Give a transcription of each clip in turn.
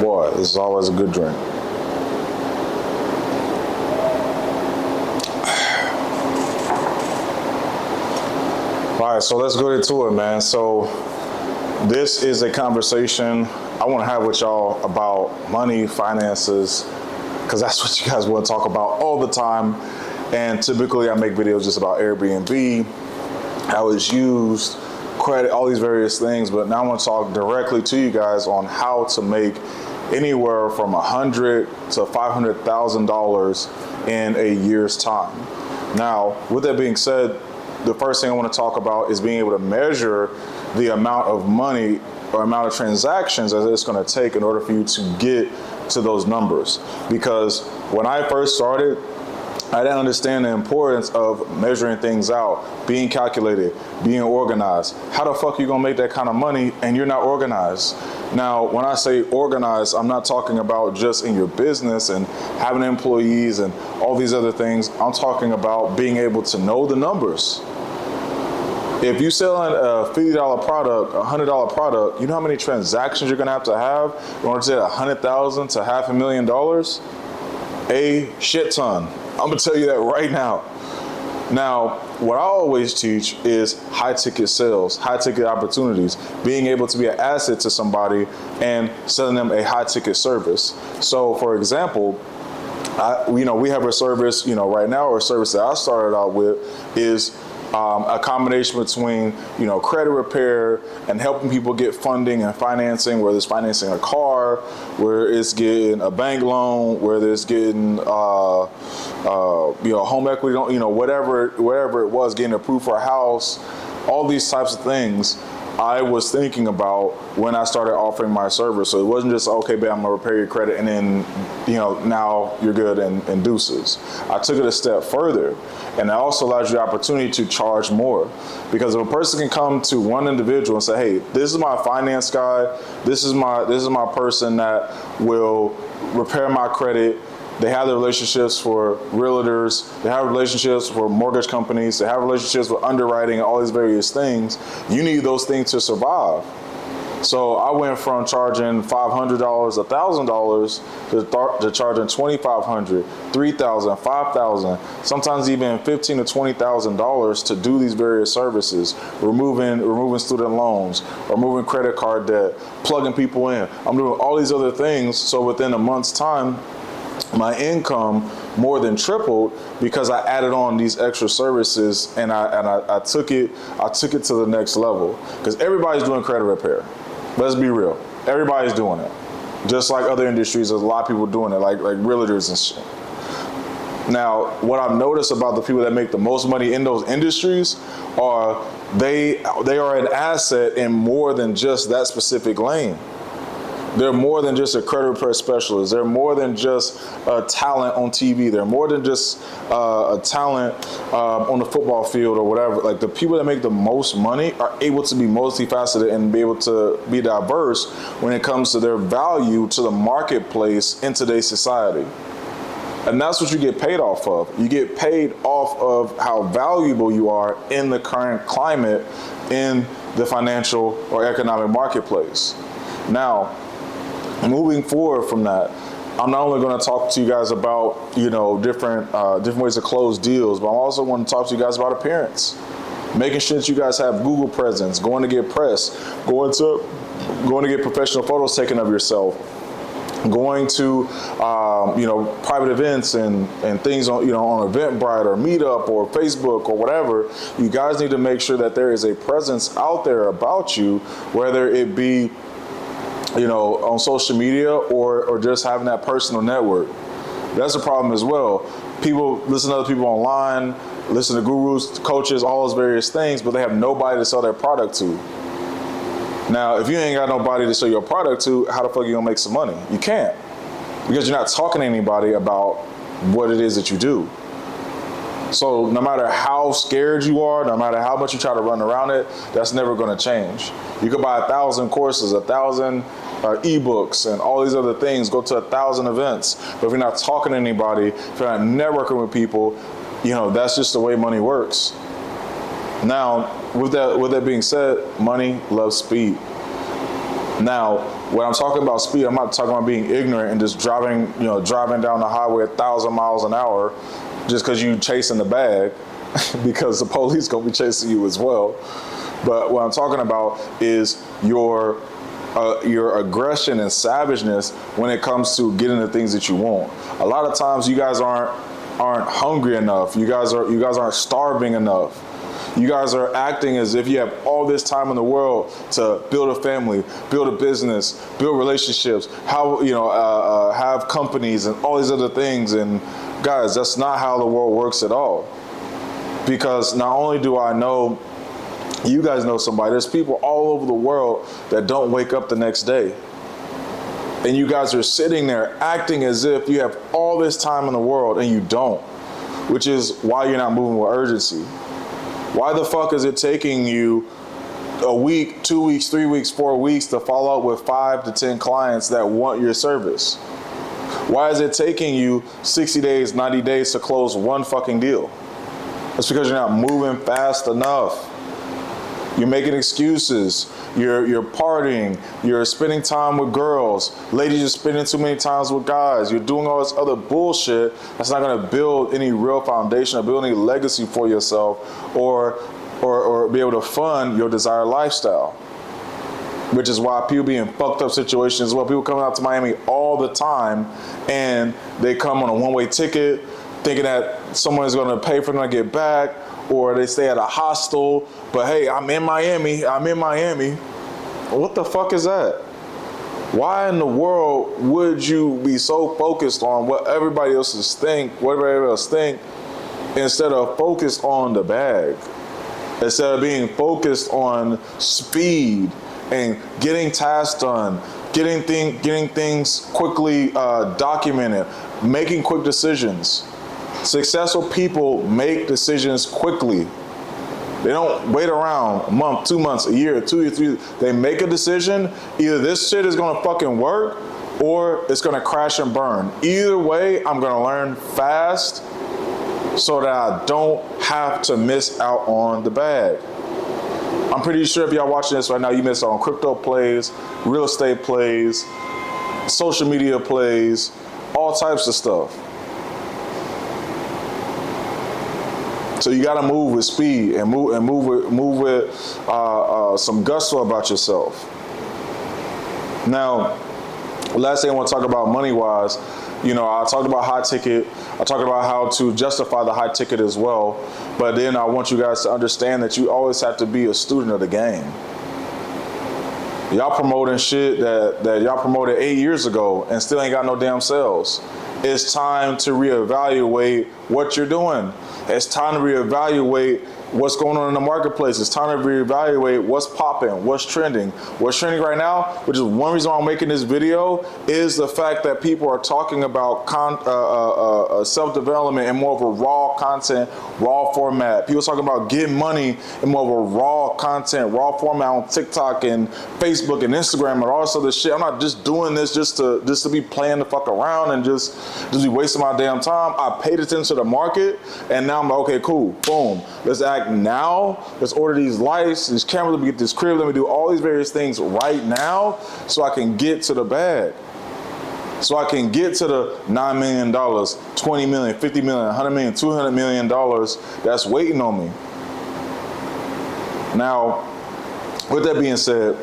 Boy, this is always a good drink. All right, so let's go into it, man. So this is a conversation I want to have with y'all about money, finances, because that's what you guys want to talk about all the time. And typically I make videos just about Airbnb, how it's used, credit, all these various things. But now I want to talk directly to you guys on how to make anywhere from $100,000 to $500,000 in a year's time. Now, with that being said, the first thing I want to talk about is being able to measure the amount of money or amount of transactions that it's going to take in order for you to get to those numbers. Because when I first started, I didn't understand the importance of measuring things out, being calculated, being organized. How the fuck are you gonna make that kind of money and you're not organized? Now, when I say organized, I'm not talking about just in your business and having employees and all these other things. I'm talking about being able to know the numbers. If you're selling a $50 product, a $100 product, you know how many transactions you're gonna have in order to get $100,000 to $500,000? A shit ton. I'm gonna tell you that right now. Now, what I always teach is high ticket sales, high ticket opportunities, being able to be an asset to somebody and selling them a high ticket service. So for example, we have a service, right now, or a service that I started out with is a combination between, credit repair and helping people get funding and financing, whether it's financing a car, where it's getting a bank loan, whether it's getting, home equity, whatever it was, getting approved for a house, all these types of things I was thinking about when I started offering my service. So it wasn't just, okay, babe, I'm gonna repair your credit and then, now you're good and deuces. I took it a step further, and it also allows you the opportunity to charge more. Because if a person can come to one individual and say, hey, this is my finance guy, this is my person that will repair my credit. They have the relationships for realtors, they have relationships for mortgage companies, they have relationships with underwriting, all these various things. You need those things to survive. So I went from charging $500, $1,000 to charging $2,500, $3,000, $5,000, sometimes even $15,000 to $20,000 to do these various services, removing student loans, removing credit card debt, plugging people in. I'm doing all these other things. So within a month's time, my income more than tripled because I added on these extra services and I took it to the next level. Because everybody's doing credit repair. Let's be real. Everybody's doing it. Just like other industries, there's a lot of people doing it, like realtors and shit. Now, what I've noticed about the people that make the most money in those industries are they are an asset in more than just that specific lane. They're more than just a credit repair specialist. They're more than just a talent on TV. They're more than just a talent on the football field or whatever. Like, the people that make the most money are able to be multifaceted and be able to be diverse when it comes to their value to the marketplace in today's society. And that's what you get paid off of. You get paid off of how valuable you are in the current climate in the financial or economic marketplace. Now, moving forward from that, I'm not only going to talk to you guys about, different ways to close deals, but I'm also going to talk to you guys about appearance. Making sure that you guys have Google presence, going to get press, going to get professional photos taken of yourself, going to, private events and things on Eventbrite or Meetup or Facebook or whatever. You guys need to make sure that there is a presence out there about you, whether it be on social media or just having that personal network. That's a problem as well. People listen to other people online, listen to gurus, coaches, all those various things, but they have nobody to sell their product to. Now, if you ain't got nobody to sell your product to, how the fuck are you gonna make some money? You can't, because you're not talking to anybody about what it is that you do. So no matter how scared you are, no matter how much you try to run around it, that's never going to change. You could buy 1,000 courses, 1,000 ebooks, and all these other things, go to 1,000 events. But if you're not talking to anybody, if you're not networking with people, that's just the way money works. Now, with that being said, money loves speed. Now, When I'm talking about speed, I'm not talking about being ignorant and just driving down the highway 1,000 miles an hour just because you chasing the bag, because the police gonna be chasing you as well. But what I'm talking about is your aggression and savageness when it comes to getting the things that you want. A lot of times you guys aren't hungry enough. You guys aren't starving enough. You guys are acting as if you have all this time in the world to build a family, build a business, build relationships, have companies and all these other things. And guys, that's not how the world works at all. Because not only do I know, you guys know somebody, there's people all over the world that don't wake up the next day. And you guys are sitting there acting as if you have all this time in the world and you don't, which is why you're not moving with urgency. Why the fuck is it taking you a week, 2 weeks, 3 weeks, 4 weeks to follow up with 5 to 10 clients that want your service? Why is it taking you 60 days, 90 days to close one fucking deal? It's because you're not moving fast enough. You're making excuses. You're partying. You're spending time with girls. Ladies are spending too many times with guys. You're doing all this other bullshit that's not going to build any real foundation or build any legacy for yourself or be able to fund your desired lifestyle. Which is why people be in fucked up situations as well. People coming out to Miami all the time and they come on a one-way ticket thinking that someone is going to pay for them to get back, or they stay at a hostel, but hey, I'm in Miami. What the fuck is that? Why in the world would you be so focused on what everybody else think, instead of focused on the bag? Instead of being focused on speed and getting tasks done, getting things quickly documented, making quick decisions. Successful people make decisions quickly. They don't wait around a month, 2 months, a year, 2 years, 3 years. They make a decision. Either this shit is gonna fucking work or it's gonna crash and burn. Either way, I'm gonna learn fast so that I don't have to miss out on the bag. I'm pretty sure if y'all watching this right now, you missed out on crypto plays, real estate plays, social media plays, all types of stuff. So you got to move with speed and move with some gusto about yourself. Now, last thing I want to talk about money-wise, I talked about high ticket. I talked about how to justify the high ticket as well. But then I want you guys to understand that you always have to be a student of the game. Y'all promoting shit that y'all promoted 8 years ago and still ain't got no damn sales. It's time to reevaluate what you're doing. It's time to reevaluate what's going on in the marketplace. It's time to reevaluate what's popping, what's trending. What's trending right now, which is one reason why I'm making this video, is the fact that people are talking about self-development in more of a raw content, raw format. People talking about getting money in more of a raw content, raw format on TikTok and Facebook and Instagram and all this other shit. I'm not just doing this just to be playing the fuck around and just be wasting my damn time. I paid attention to the market and now I'm like, okay, cool, boom. Let's act now. Let's order these lights, these cameras, let me get this crib, let me do all these various things right now so I can get to the bag. So I can get to the $9 million, $20 million, $50 million, $100 million, $200 million that's waiting on me. Now, with that being said,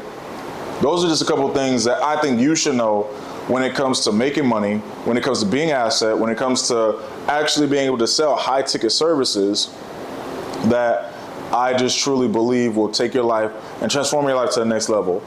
those are just a couple of things that I think you should know when it comes to making money, when it comes to being an asset, when it comes to actually being able to sell high ticket services that I just truly believe will take your life and transform your life to the next level.